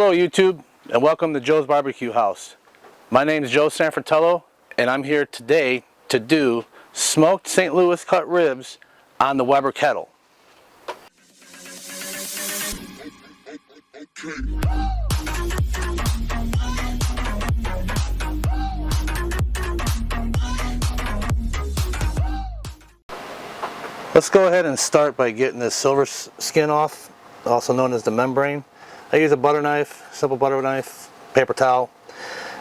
Hello YouTube, and welcome to Joe's Barbecue House. My name is Joe Sanfratello, and I'm here today to do smoked St. Louis cut ribs on the Weber kettle. Let's go ahead and start by getting this silver skin off, also known as the membrane. I use a butter knife, simple butter knife, paper towel,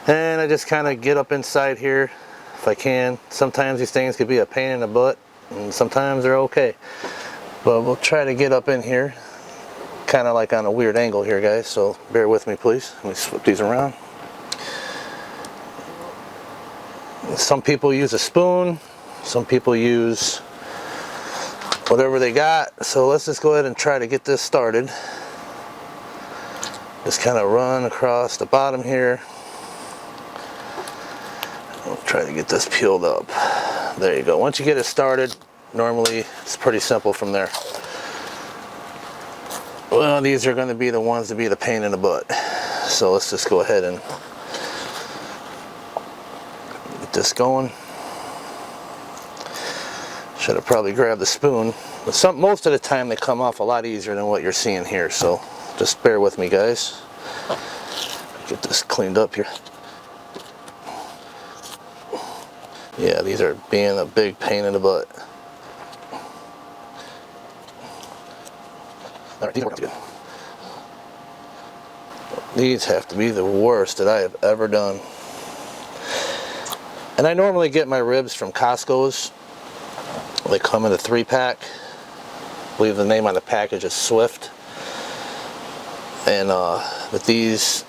and I just kind of get up inside here if I can. Sometimes these things could be a pain in the butt, and sometimes they're okay. But we'll try to get up in here, kind of like on a weird angle here, guys, so bear with me, please. Let me flip these around. Some people use a spoon, some people use whatever they got, so let's just go ahead and try to get this started. Just kind of run across the bottom here. We'll try to get this peeled up. There you go. Once you get it started, normally it's pretty simple from there. Well, these are going to be the ones to be the pain in the butt. So let's just go ahead and get this going. Should have probably grabbed the spoon. But most of the time they come off a lot easier than what you're seeing here. So just bear with me, guys. Get this cleaned up here. Yeah, these are being a big pain in the butt. Alright, these work good. These have to be the worst that I have ever done. And I normally get my ribs from Costco's. They come in a 3-pack. I believe the name on the package is Swift. And but these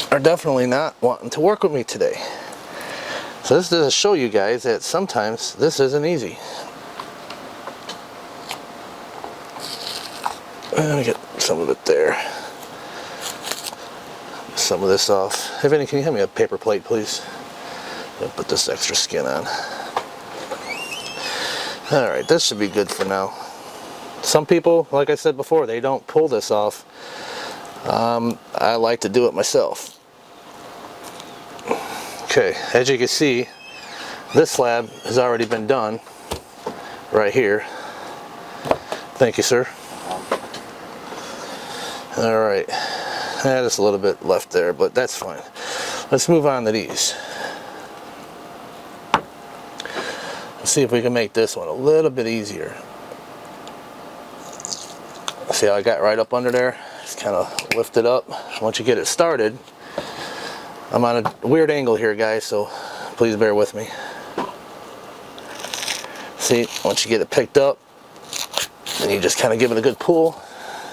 are definitely not wanting to work with me today. So this is to show you guys that sometimes this isn't easy. Let me get some of it there. Some of this off. Hey Vinny, can you hand me a paper plate, please? I'll put this extra skin on. Alright, this should be good for now. Some people, like I said before, they don't pull this off. I like to do it myself. Okay, as you can see, this slab has already been done right here. Thank you, sir. Alright, just a little bit left there, but that's fine. Let's move on to these. Let's see if we can make this one a little bit easier. See how I got right up under there? Just kind of lift it up. Once you get it started, I'm on a weird angle here, guys, so please bear with me. See, once you get it picked up, then you just kind of give it a good pull,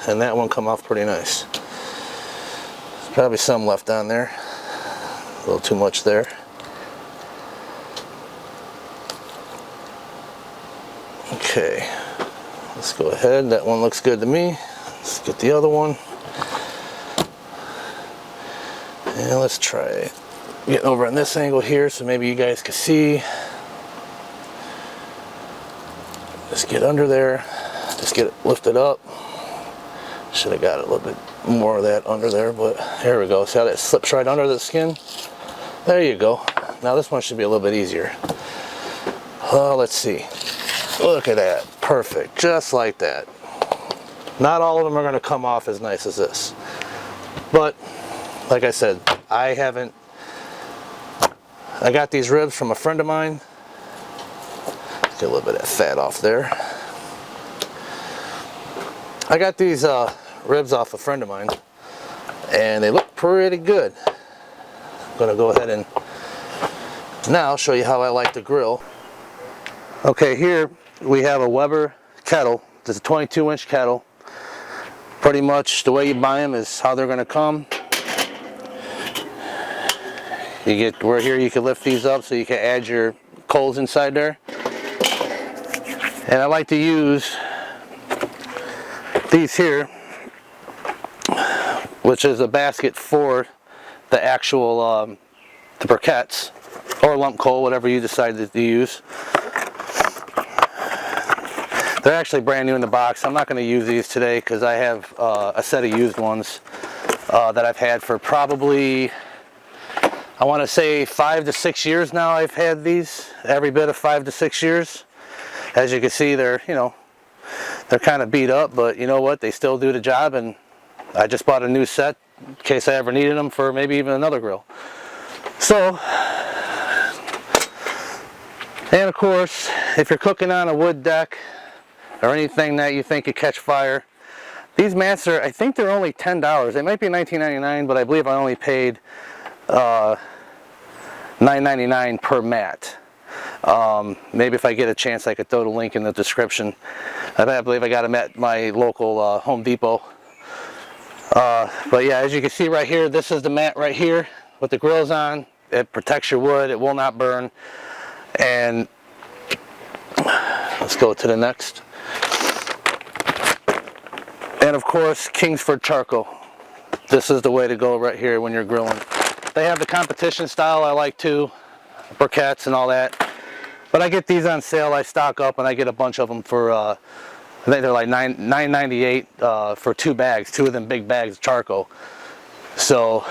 and that one come off pretty nice. There's probably some left on there. A little too much there. Okay, let's go ahead. That one looks good to me. Let's get the other one. And let's try getting over on this angle here so maybe you guys can see. Just get under there. Just get it lifted up. Should have got a little bit more of that under there, but here we go. See how that slips right under the skin? There you go. Now this one should be a little bit easier. Oh, let's see. Look at that. Perfect. Just like that. Not all of them are going to come off as nice as this. But, like I said, I got these ribs from a friend of mine. Get a little bit of that fat off there. I got these ribs off a friend of mine, and they look pretty good. I'm going to go ahead and now show you how I like to grill. Okay, here we have a Weber kettle. This is a 22-inch kettle. Pretty much the way you buy them is how they're going to come. You get where here you can lift these up so you can add your coals inside there. And I like to use these here, which is a basket for the actual the briquettes or lump coal, whatever you decide to use. They're actually brand new in the box. I'm not going to use these today because I have a set of used ones that I've had for probably, I want to say 5 to 6 years now. I've had these, every bit of 5 to 6 years. As you can see, they're, you know, they're kind of beat up, but you know what, they still do the job. And I just bought a new set in case I ever needed them for maybe even another grill. So, and of course, if you're cooking on a wood deck or anything that you think could catch fire, these mats are, I think they're only $10. They might be $19.99, but I believe I only paid $9.99 per mat. Maybe if I get a chance, I could throw the link in the description. I believe I got them at my local Home Depot. But yeah, as you can see right here, this is the mat right here with the grills on. It protects your wood, it will not burn. And let's go to the next. And of course, Kingsford Charcoal. This is the way to go right here when you're grilling. They have the competition style I like too, briquettes and all that. But I get these on sale. I stock up and I get a bunch of them for, I think they're like $9.98 for 2 bags, 2 of them big bags of charcoal. So,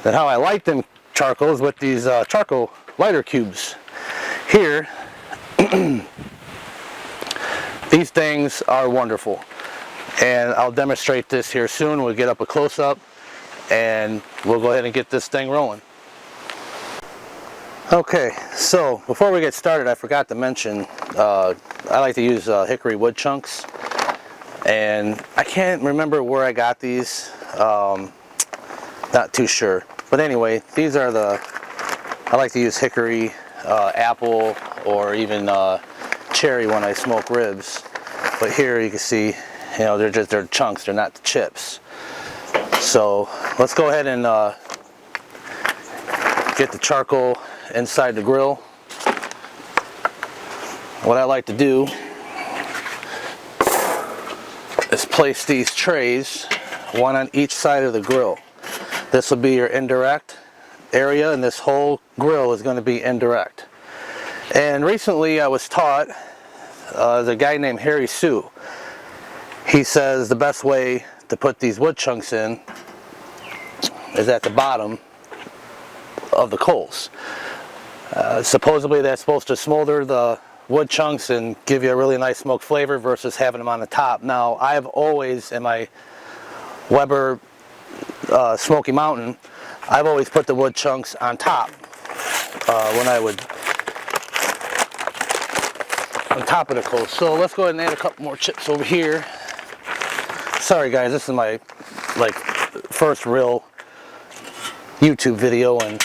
then how I like them charcoals with these charcoal lighter cubes. Here, these things are wonderful. And I'll demonstrate this here soon. We'll get up a close-up and we'll go ahead and get this thing rolling. Okay, so before we get started, I forgot to mention, I like to use hickory wood chunks, and I can't remember where I got these, not too sure, but anyway, these are I like to use hickory, apple, or even cherry when I smoke ribs, but here you can see, you know, they're chunks, they're not the chips. So let's go ahead and get the charcoal inside the grill. What I like to do is place these trays, one on each side of the grill. This will be your indirect area, and this whole grill is going to be indirect. And recently I was taught, there's a guy named Harry Sue. He says the best way to put these wood chunks in is at the bottom of the coals. Supposedly that's supposed to smolder the wood chunks and give you a really nice smoke flavor versus having them on the top. Now, I've always, in my Weber Smoky Mountain, I've always put the wood chunks on top when I would, on top of the coals. So let's go ahead and add a couple more chips over here. Sorry guys, this is my first real YouTube video, and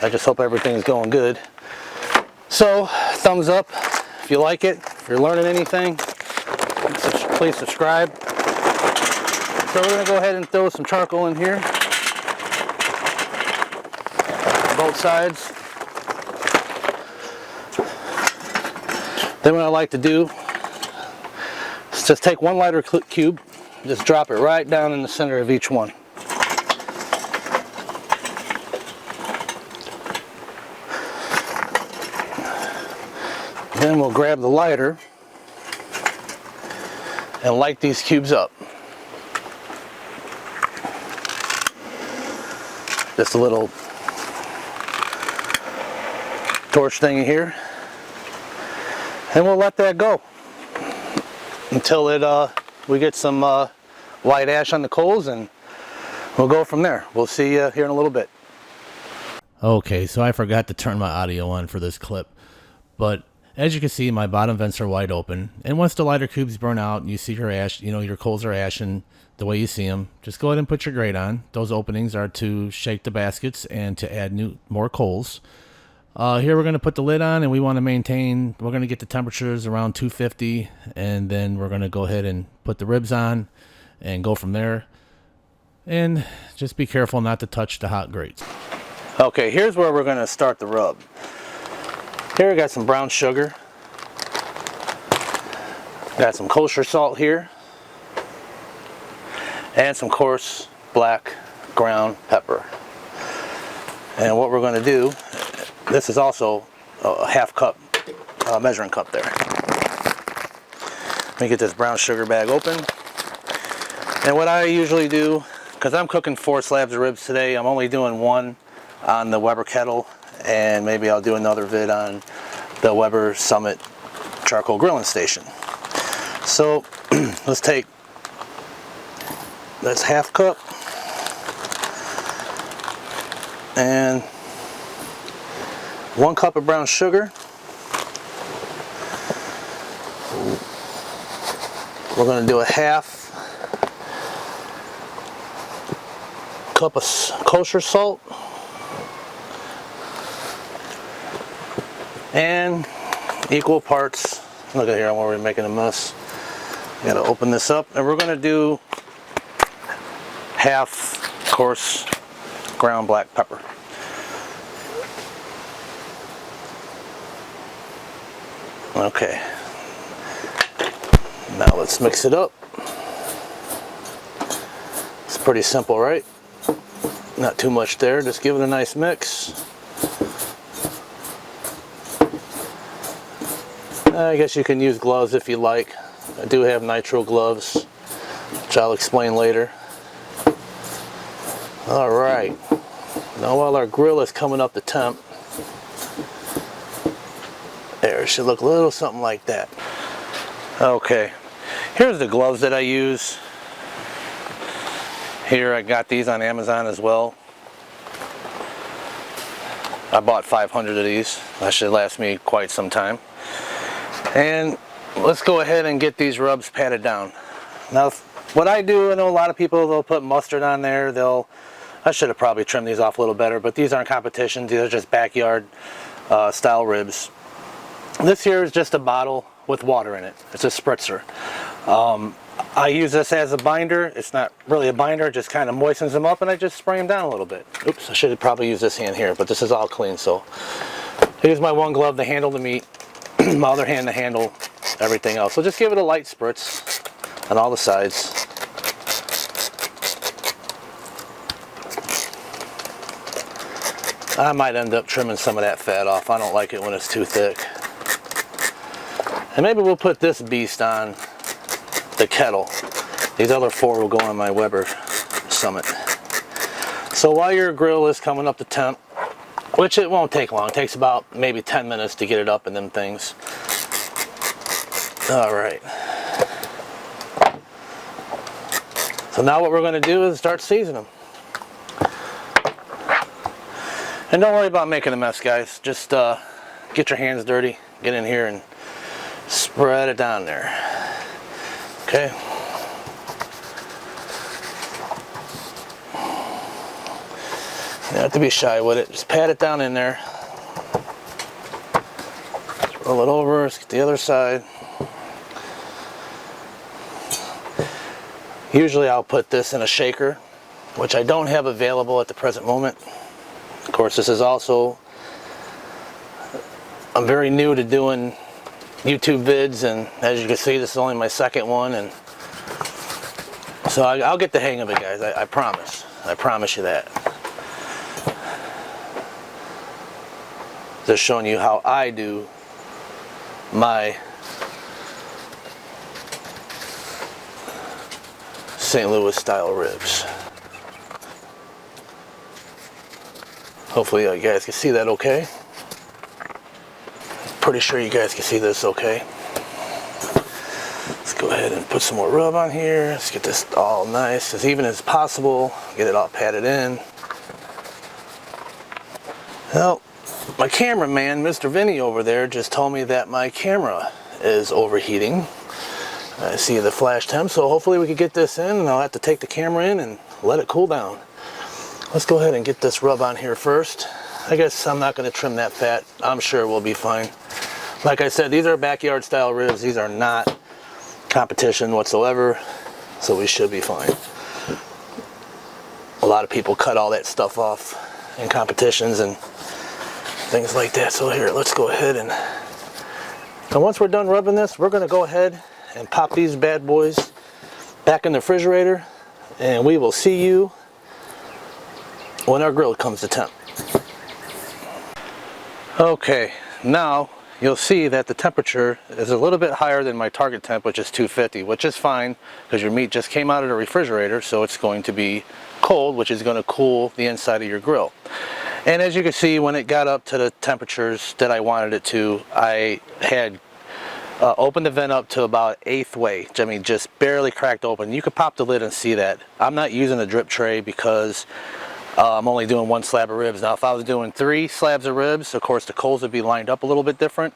I just hope everything's going good. So, thumbs up if you like it. If you're learning anything, please subscribe. So we're going to go ahead and throw some charcoal in here. Both sides. Then what I like to do is just take one lighter cube, just drop it right down in the center of each one. Then we'll grab the lighter and light these cubes up. Just a little torch thingy here. And we'll let that go until we get some white ash on the coals, and we'll go from there. We'll see you here in a little bit. Okay, so I forgot to turn my audio on for this clip, but as you can see, my bottom vents are wide open, and once the lighter cubes burn out and you see your ash, you know, your coals are ashen the way you see them, just go ahead and put your grate on. Those openings are to shake the baskets and to add more coals. Here we're going to put the lid on, and we want to maintain, we're going to get the temperatures around 250, and then we're going to go ahead and put the ribs on and go from there. And just be careful not to touch the hot grates. Okay, here's where we're going to start the rub. Here we got some brown sugar. Got some kosher salt here. And some coarse black ground pepper. And what we're going to do, this is also a half cup measuring cup there. Let me get this brown sugar bag open. And what I usually do, because I'm cooking 4 slabs of ribs today, I'm only doing one on the Weber Kettle, and maybe I'll do another vid on the Weber Summit charcoal grilling station. So let's take this half cup and 1 cup of brown sugar. We're going to do a half cup of kosher salt and equal parts. Look at here, I'm already making a mess. Got to open this up, and we're going to do half coarse ground black pepper. Okay, now let's mix it up. It's pretty simple, right? Not too much there, just give it a nice mix. I guess you can use gloves if you like. I do have nitro gloves, which I'll explain later. Alright, now while our grill is coming up to temp, there, it should look a little something like that. Okay, here's the gloves that I use. Here, I got these on Amazon as well. I bought 500 of these. That should last me quite some time. And let's go ahead and get these rubs patted down. Now, what I do, I know a lot of people, they'll put mustard on there. I should have probably trimmed these off a little better, but these aren't competitions. These are just backyard style ribs. This here is just a bottle with water in it. It's a spritzer. I use this as a binder. It's not really a binder, it just kind of moistens them up, and I just spray them down a little bit. Oops, I should have probably used this hand here, but this is all clean. So I use my one glove to handle the meat, my other hand to handle everything else. So just give it a light spritz on all the sides. I might end up trimming some of that fat off. I don't like it when it's too thick. And maybe we'll put this beast on the Kettle. These other 4 will go on my Weber Summit. So while your grill is coming up to temp, which it won't take long, it takes about maybe 10 minutes to get it up and them things. Alright. So now what we're going to do is start seasoning them. And don't worry about making a mess, guys. Just get your hands dirty, get in here and spread it down there. Okay. You don't have to be shy with it. Just pat it down in there. Just roll it over. Let's get the other side. Usually I'll put this in a shaker, which I don't have available at the present moment. Of course, this is also, I'm very new to doing YouTube vids, and as you can see, this is only my second one, and so I'll get the hang of it, guys. I promise. I promise you that. Just showing you how I do my St. Louis style ribs. Hopefully you guys can see that okay. Pretty sure you guys can see this okay. Let's go ahead and put some more rub on here. Let's get this all nice, as even as possible. Get it all patted in. Well, my cameraman, Mr. Vinny over there, just told me that my camera is overheating. I see the flash temp, so hopefully we can get this in, and I'll have to take the camera in and let it cool down. Let's go ahead and get this rub on here first. I guess I'm not going to trim that fat. I'm sure we'll be fine. Like I said, these are backyard style ribs. These are not competition whatsoever, so we should be fine. A lot of people cut all that stuff off in competitions and things like that. So here, let's go ahead and once we're done rubbing this, we're going to go ahead and pop these bad boys back in the refrigerator, and we will see you when our grill comes to temp. Okay, now you'll see that the temperature is a little bit higher than my target temp, which is 250, which is fine because your meat just came out of the refrigerator, so it's going to be cold, which is going to cool the inside of your grill. And as you can see, when it got up to the temperatures that I wanted it to, I had opened the vent up to about 1/8 way. I mean, just barely cracked open. You could pop the lid and see that. I'm not using a drip tray because I'm only doing 1 slab of ribs. Now, if I was doing 3 slabs of ribs, of course the coals would be lined up a little bit different.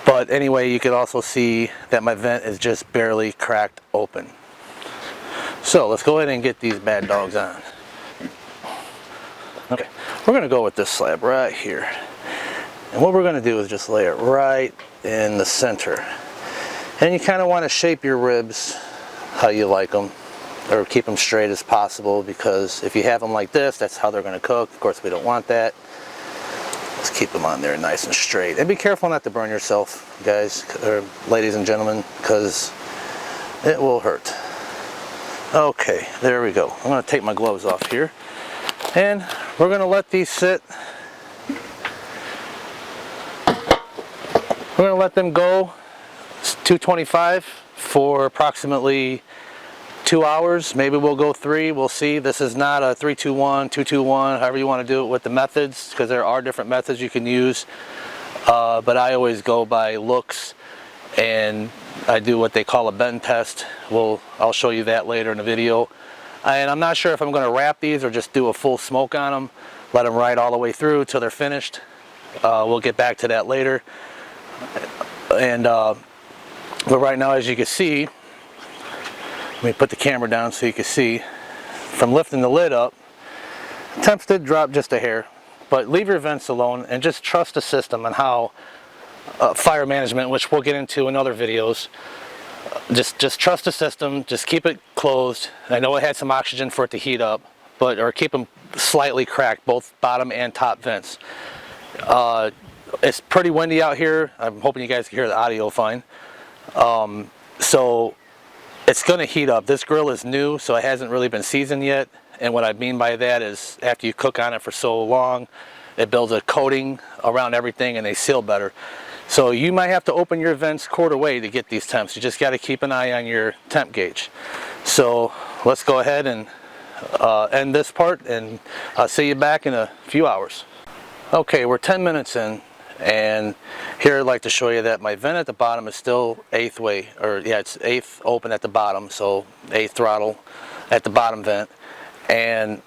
But anyway, you could also see that my vent is just barely cracked open. So let's go ahead and get these bad dogs on. Okay, we're going to go with this slab right here. And what we're going to do is just lay it right in the center. And you kind of want to shape your ribs how you like them, or keep them straight as possible, because if you have them like this, that's how they're going to cook. Of course, we don't want that. Let's keep them on there nice and straight. And be careful not to burn yourself, guys, or ladies and gentlemen, because it will hurt. Okay, there we go. I'm going to take my gloves off here. And we're going to let these sit. We're going to let them go 225 for approximately 2 hours. Maybe we'll go 3. We'll see. This is not a 3-2-1, 2-2-1, however you want to do it with the methods, because there are different methods you can use. But I always go by looks, and I do what they call a bend test. I'll show you that later in the video. And I'm not sure if I'm going to wrap these or just do a full smoke on them, let them ride all the way through till they're finished. We'll get back to that later. And but right now, as you can see, let me put the camera down so you can see. From lifting the lid up, temps did drop just a hair, but leave your vents alone and just trust the system and how fire management, which we'll get into in other videos. Just trust the system, just keep it closed. I know it had some oxygen for it to heat up, or keep them slightly cracked, both bottom and top vents. It's pretty windy out here. I'm hoping you guys can hear the audio fine. So it's going to heat up. This grill is new, so it hasn't really been seasoned yet. And what I mean by that is after you cook on it for so long, it builds a coating around everything and they seal better. So you might have to open your vents quarter way to get these temps. You just got to keep an eye on your temp gauge. So let's go ahead and end this part, and I'll see you back in a few hours. Okay, we're 10 minutes in, and here I'd like to show you that my vent at the bottom is still 1/8 way, or yeah, it's 1/8 open at the bottom, so 1/8 throttle at the bottom vent. And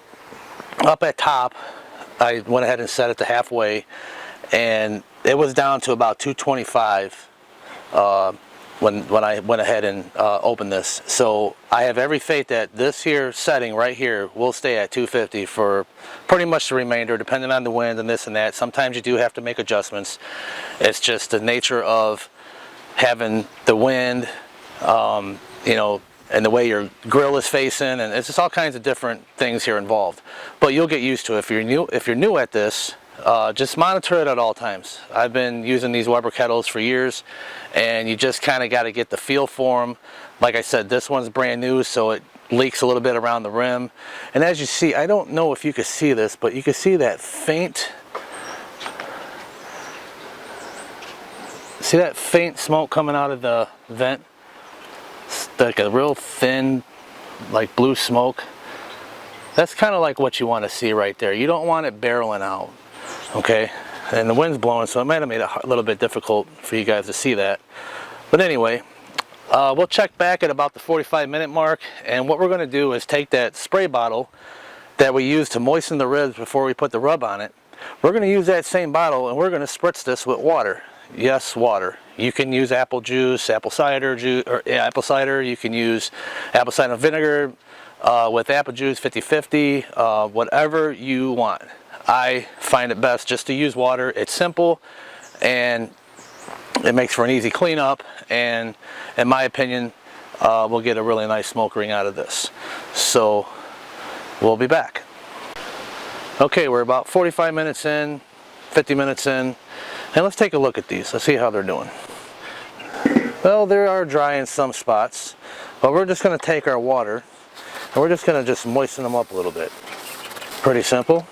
up at top, I went ahead and set it to halfway, and it was down to about 225 when I went ahead and opened this. So I have every faith that this here setting right here will stay at 250 for pretty much the remainder, depending on the wind and this and that. Sometimes you do have to make adjustments. It's just the nature of having the wind, you know, and the way your grill is facing, and it's just all kinds of different things here involved. But you'll get used to it. If you're new at this, just monitor it at all times. I've been using these Weber kettles for years, and you just kind of got to get the feel for them. Like I said, this one's brand new, so it leaks a little bit around the rim. And as you see, I don't know if you can see this, but you can see that faint, smoke coming out of the vent? It's like a real thin, like blue smoke. That's kind of like what you want to see right there. You don't want it barreling out. Okay, and the wind's blowing, so it might have made it a little bit difficult for you guys to see that. But anyway, we'll check back at about the 45-minute mark, and what we're going to do is take that spray bottle that we use to moisten the ribs before we put the rub on it. We're going to use that same bottle, and we're going to spritz this with water. Yes, water. You can use apple juice, apple cider juice, or apple cider. You can use apple cider vinegar with apple juice, 50-50, whatever you want. I find it best just to use water. It's simple, and it makes for an easy cleanup, and in my opinion, we'll get a really nice smoke ring out of this. So we'll be back. Okay, we're about 45 minutes in, 50 minutes in, and let's take a look at these. Let's see how they're doing. Well, they are dry in some spots, but we're just going to take our water and we're just going to moisten them up a little bit. Pretty simple.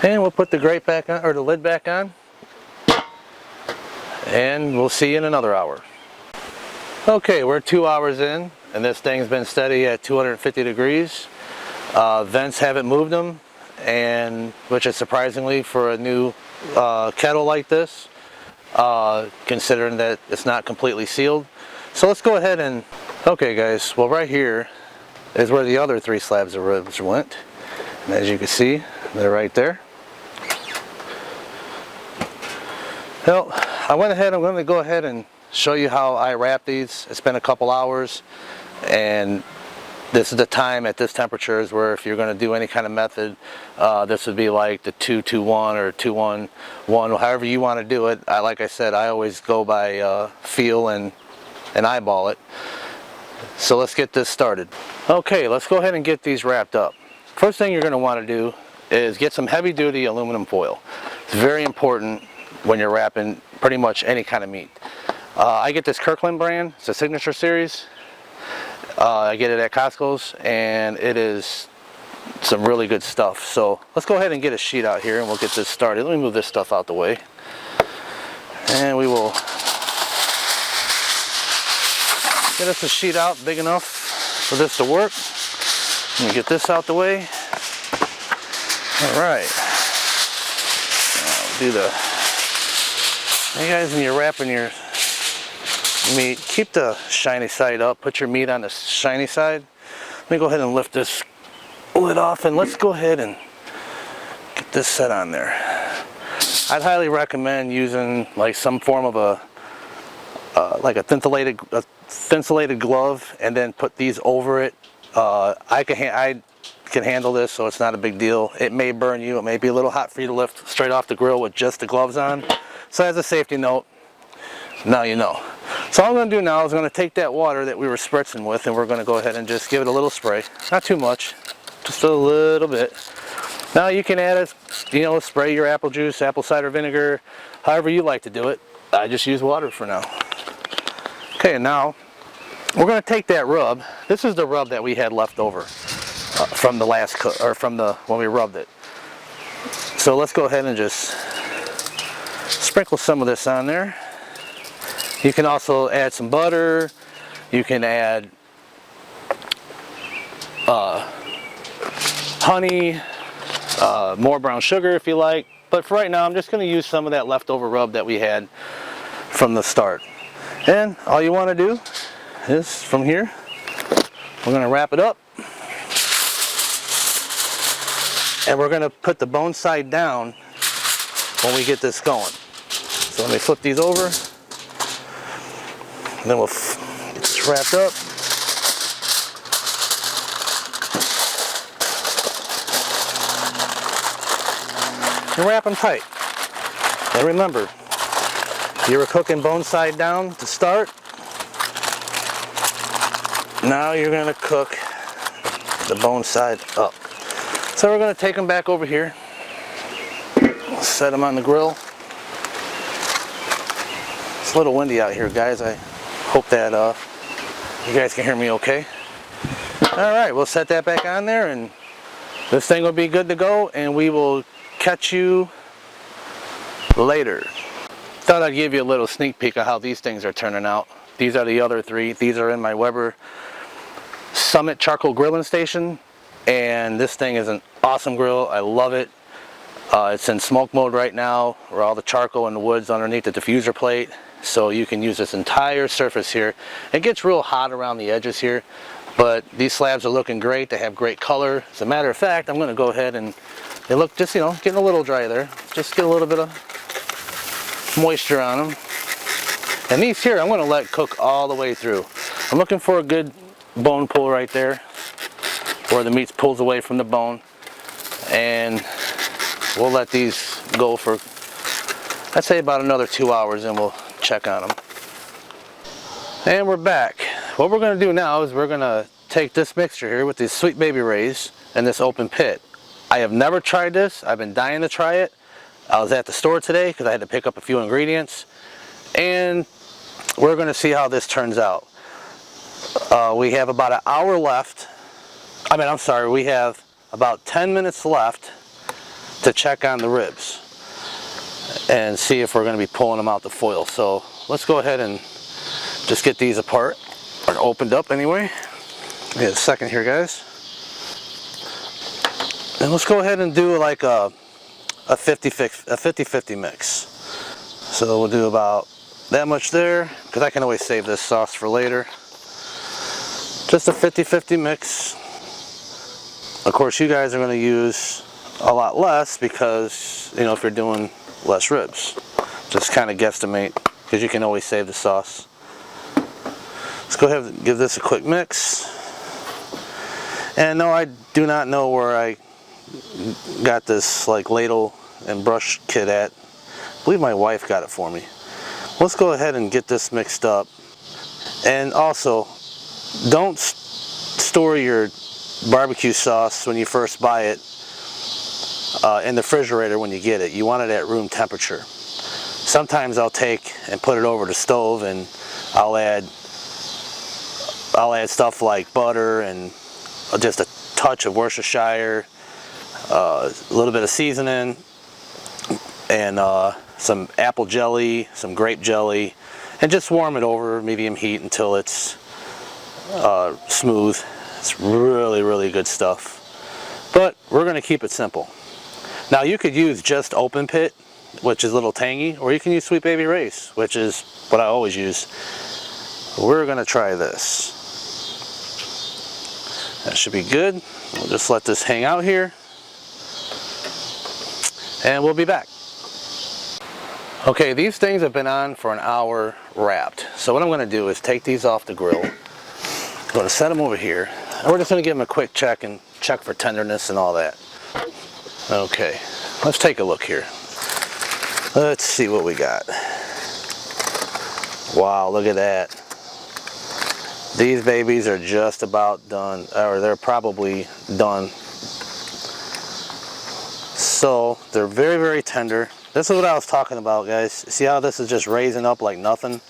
And we'll put the grate back on, or the lid back on, and we'll see you in another hour. Okay, we're 2 hours in, and this thing's been steady at 250 degrees. Vents haven't moved them, and which is surprisingly for a new kettle like this, considering that it's not completely sealed. So let's go ahead and, okay guys, well right here is where the other 3 slabs of ribs went. And as you can see, they're right there. Well, I'm going to go ahead and show you how I wrap these. It's been a couple hours, and this is the time at this temperature is where if you're going to do any kind of method, this would be like the 2-2-1 or 2-1-1, however you want to do it. Like I said, I always go by feel and eyeball it. So let's get this started. Okay, let's go ahead and get these wrapped up. First thing you're going to want to do is get some heavy duty aluminum foil. It's very important when you're wrapping pretty much any kind of meat. I get this Kirkland brand. It's a signature series. I get it at Costco's, and it is some really good stuff. So let's go ahead and get a sheet out here and we'll get this started. Let me move this stuff out the way, and we will get us a sheet out big enough for this to work. Let me get this out the way. All right, now do the, hey guys, when you're wrapping your meat, keep the shiny side up. Put your meat on the shiny side. Let me go ahead and lift this lid off, and let's go ahead and get this set on there. I'd highly recommend using like some form of a like a thin-insulated glove, and then put these over it. I can handle this, so it's not a big deal. It may burn you. It may be a little hot for you to lift straight off the grill with just the gloves on. So as a safety note, now you know. So all I'm going to do now is I'm going to take that water that we were spritzing with, and we're going to go ahead and just give it a little spray. Not too much, just a little bit. Now you can add spray your apple juice, apple cider vinegar, however you like to do it. I just use water for now. Okay, now we're going to take that rub. This is the rub that we had left over from the last cook, or from when we rubbed it. So let's go ahead and just sprinkle some of this on there. You can also add some butter. You can add honey, more brown sugar if you like. But for right now, I'm just going to use some of that leftover rub that we had from the start. And all you want to do is, from here, we're going to wrap it up. And we're going to put the bone side down when we get this going. So let me flip these over. And then we'll get this wrapped up. And wrap them tight. And remember, you were cooking bone side down to start. Now you're going to cook the bone side up. So we're going to take them back over here. We'll set them on the grill. It's a little windy out here, guys. I hope that you guys can hear me okay. Alright, we'll set that back on there, and this thing will be good to go, and we will catch you later. Thought I'd give you a little sneak peek of how these things are turning out. These are the other 3. These are in my Weber Summit Charcoal Grilling Station, and this thing is an awesome grill. I love it. It's in smoke mode right now, where all the charcoal and the wood's underneath the diffuser plate, so you can use this entire surface here. It gets real hot around the edges here, but these slabs are looking great. They have great color. As a matter of fact, I'm going to go ahead and they look just, getting a little dry there. Just get a little bit of moisture on them. And these here, I'm going to let cook all the way through. I'm looking for a good bone pull right there, where the meat pulls away from the bone. And we'll let these go for, I'd say, about another 2 hours, and we'll check on them. And we're back. What we're going to do now is we're going to take this mixture here with these Sweet Baby Rays and this open pit. I have never tried this. I've been dying to try it. I was at the store today because I had to pick up a few ingredients, and we're going to see how this turns out. We have about an hour left. We have about 10 minutes left to check on the ribs and see if we're going to be pulling them out the foil. So let's go ahead and just get these apart, or opened up anyway. Give me a second here, guys. And let's go ahead and do like a 50-50 mix. So we'll do about that much there, because I can always save this sauce for later. Just a 50-50 mix. Of course, you guys are going to use a lot less because, you know, if you're doing less ribs. Just kind of guesstimate, because you can always save the sauce. Let's go ahead and give this a quick mix. And no, I do not know where I got this like ladle and brush kit at. I believe my wife got it for me. Let's go ahead and get this mixed up. And also, don't store your barbecue sauce when you first buy it in the refrigerator when you get it. You want it at room temperature. Sometimes I'll take and put it over the stove, and I'll add stuff like butter and just a touch of Worcestershire, a little bit of seasoning, and some apple jelly, some grape jelly, and just warm it over medium heat until it's smooth. It's really, really good stuff. But we're going to keep it simple. Now you could use just open pit, which is a little tangy, or you can use Sweet Baby Ray's, which is what I always use. We're going to try this. That should be good. We'll just let this hang out here, and we'll be back. Okay, these things have been on for an hour wrapped. So what I'm going to do is take these off the grill. I'm going to set them over here, and we're just going to give them a quick check and check for tenderness and all that. Okay, let's take a look here. Let's see what we got. Wow, look at that. These babies are just about done, or they're probably done. So they're very, very tender. This is what I was talking about, guys. See how this is just raising up like nothing?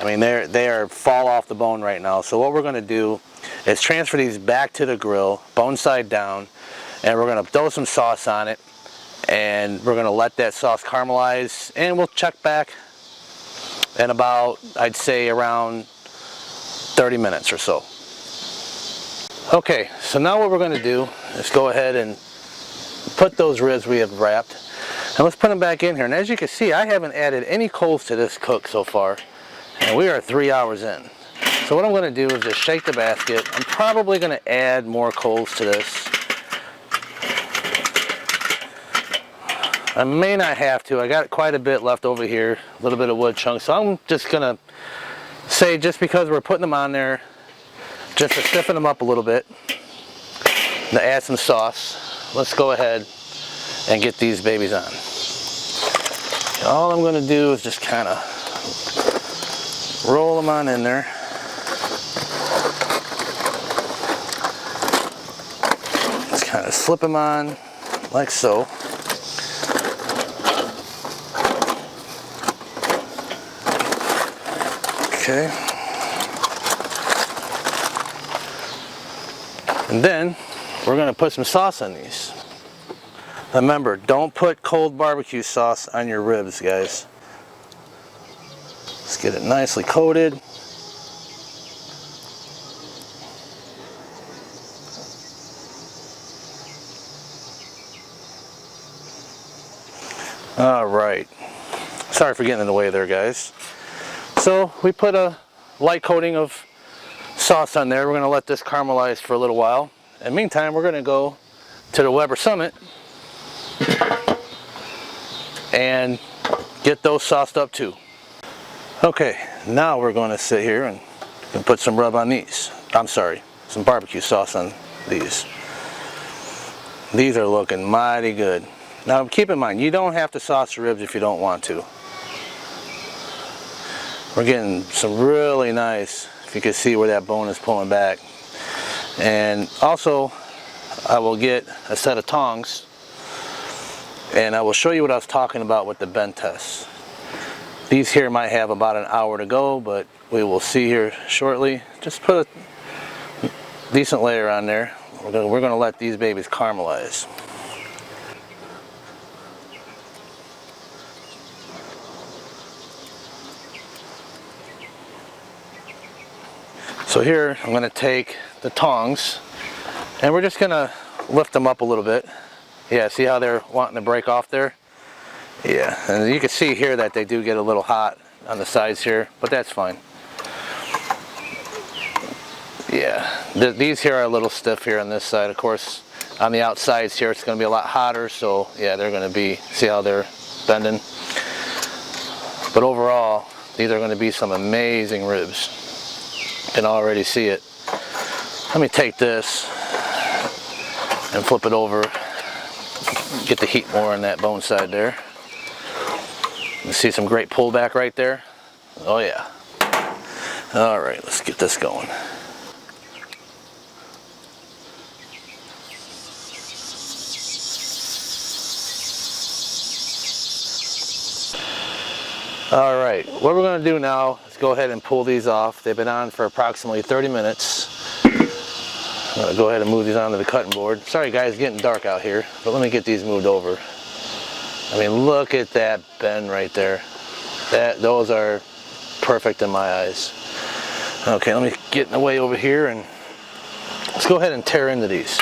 I mean, they are fall off the bone right now. So what we're going to do is transfer these back to the grill, bone side down, and we're going to throw some sauce on it, and we're going to let that sauce caramelize, and we'll check back in about, I'd say, around 30 minutes or so. Okay, so now what we're going to do is go ahead and put those ribs we have wrapped, and let's put them back in here. And as you can see, I haven't added any coals to this cook so far, and we are 3 hours in. So what I'm going to do is just shake the basket. I'm probably going to add more coals to this. I may not have to. I got quite a bit left over here, a little bit of wood chunks. So I'm just going to say, just because we're putting them on there, just to stiffen them up a little bit, to add some sauce, let's go ahead and get these babies on. And all I'm going to do is just kind of roll them on in there. Just kind of slip them on like so. Okay. And then we're going to put some sauce on these. Remember, don't put cold barbecue sauce on your ribs, guys. Let's get it nicely coated. All right. Sorry for getting in the way there, guys. So we put a light coating of sauce on there. We're going to let this caramelize for a little while. In the meantime, we're going to go to the Weber Summit and get those sauced up too. Okay, now we're going to sit here and put some rub on these. I'm sorry, some barbecue sauce on these. These are looking mighty good. Now keep in mind, you don't have to sauce the ribs if you don't want to. We're getting some really nice, if you can see where that bone is pulling back. And also, I will get a set of tongs, and I will show you what I was talking about with the bend test. These here might have about an hour to go, but we will see here shortly. Just put a decent layer on there. We're going to let these babies caramelize. So here I'm going to take the tongs, and we're just going to lift them up a little bit. Yeah, see how they're wanting to break off there? Yeah, and you can see here that they do get a little hot on the sides here, but that's fine. Yeah, these here are a little stiff here on this side. Of course, on the outsides here, it's going to be a lot hotter, so yeah, they're going to be, see how they're bending? But overall, these are going to be some amazing ribs. You can already see it. Let me take this and flip it over. Get the heat more on that bone side there. You see some great pullback right there? Oh yeah. All right, let's get this going. All right, what we're going to do now is go ahead and pull these off. They've been on for approximately 30 minutes. I'm going to go ahead and move these onto the cutting board. Sorry guys, it's getting dark out here, but let me get these moved over. I mean, look at that bend right there. Those are perfect in my eyes. Okay, let me get in the way over here and let's go ahead and tear into these.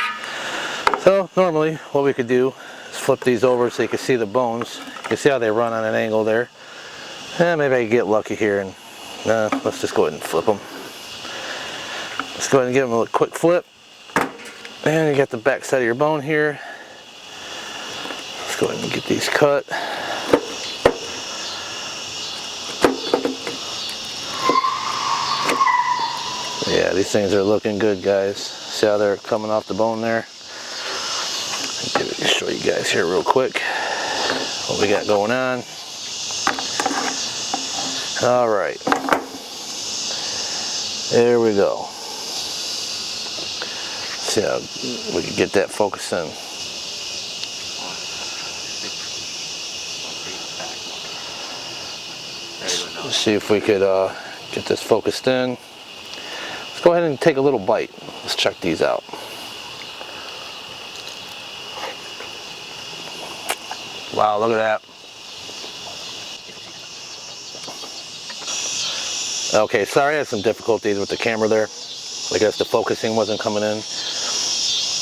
So normally what we could do is flip these over so you can see the bones. You can see how they run on an angle there. Maybe I can get lucky here and let's just go ahead and flip them. Let's go ahead and give them a quick flip. And you got the back side of your bone here. Let's go ahead and get these cut. Yeah, these things are looking good, guys. See how they're coming off the bone there? I'll show you guys here real quick what we got going on. All right, there we go. See how we can get that focused in. Let's see if we could get this focused in. Let's go ahead and take a little bite. Let's check these out. Wow, look at that. Okay, sorry I had some difficulties with the camera there. I guess the focusing wasn't coming in.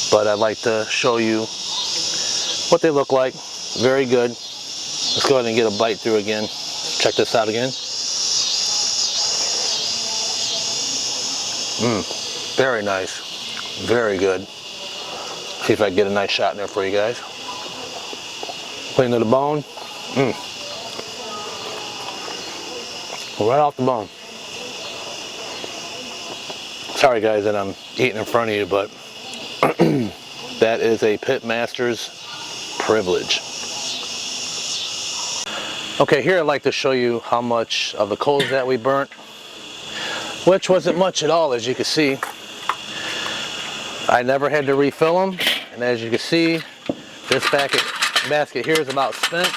But I'd like to show you what they look like. Very good. Let's go ahead and get a bite through again. Check this out again. Very nice. Very good. See if I can get a nice shot in there for you guys. Clean to the bone. Right off the bone. Sorry guys that I'm eating in front of you, but that is a pit master's privilege. Okay, here I'd like to show you how much of the coals that we burnt, which wasn't much at all, as you can see. I never had to refill them, and as you can see, this basket here is about spent.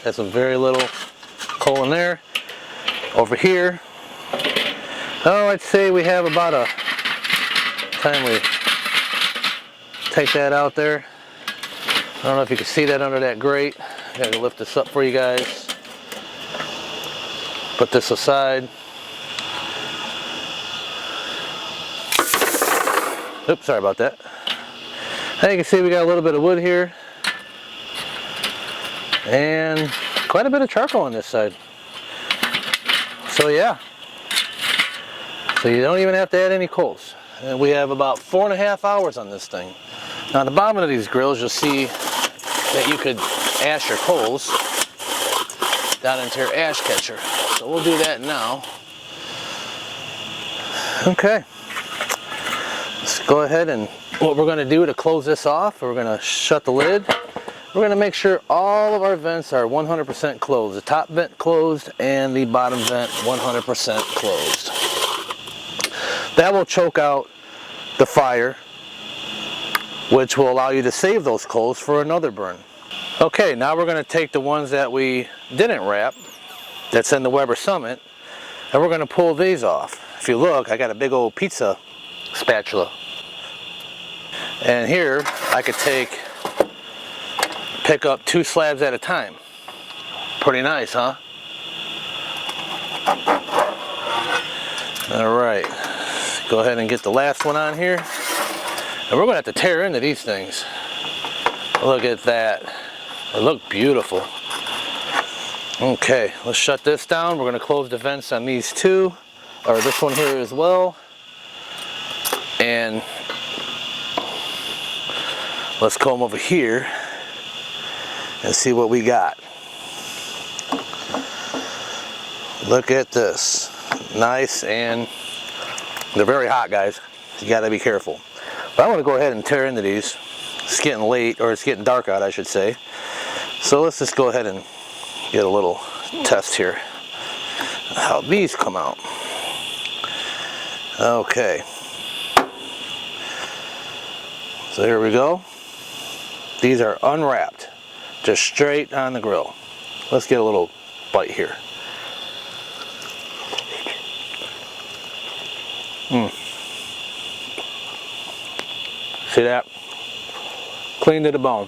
Has some very little coal in there. Over here, oh, I'd say we have about a time we take that out there. I don't know if you can see that under that grate. I gotta lift this up for you guys. Put this aside. Oops, sorry about that. Now you can see we got a little bit of wood here. And quite a bit of charcoal on this side. So yeah. So you don't even have to add any coals. And we have about 4.5 hours on this thing. Now at the bottom of these grills, you'll see that you could ash your coals down into your ash catcher. So we'll do that now. Okay. Let's go ahead, and what we're going to do to close this off, we're going to shut the lid. We're going to make sure all of our vents are 100% closed. The top vent closed and the bottom vent 100% closed. That will choke out the fire, which will allow you to save those coals for another burn. Okay, now we're going to take the ones that we didn't wrap, that's in the Weber Summit, and we're going to pull these off. If you look, I got a big old pizza spatula. And here, I could pick up 2 slabs at a time. Pretty nice, huh? All right, go ahead and get the last one on here. And we're gonna have to tear into these things. Look at that. They look beautiful. Okay, let's shut this down. We're gonna close the vents on these two, or this one here as well. And let's come over here and see what we got. Look at this. Nice, and they're very hot, guys. You gotta be careful. But I want to go ahead and tear into these. It's getting late, or it's getting dark out, I should say. So let's just go ahead and get a little test here. How these come out. Okay. So here we go. These are unwrapped. Just straight on the grill. Let's get a little bite here. See that? Clean to the bone.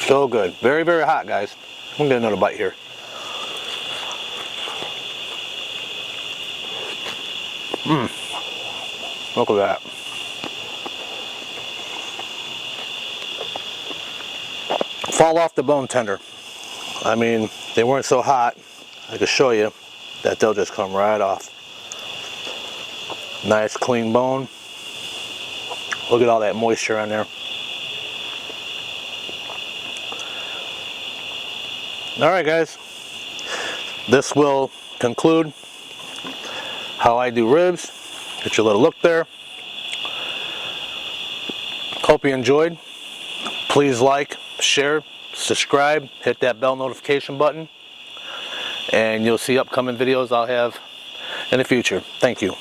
So good. Very, very hot, guys. I'm gonna get another bite here. Look at that. Fall off the bone tender. I mean, they weren't so hot. I could show you that they'll just come right off. Nice clean bone. Look at all that moisture on there. Alright guys, this will conclude how I do ribs. Get you a little look there. Hope you enjoyed. Please like, share, subscribe, hit that bell notification button, and you'll see upcoming videos I'll have in the future. Thank you.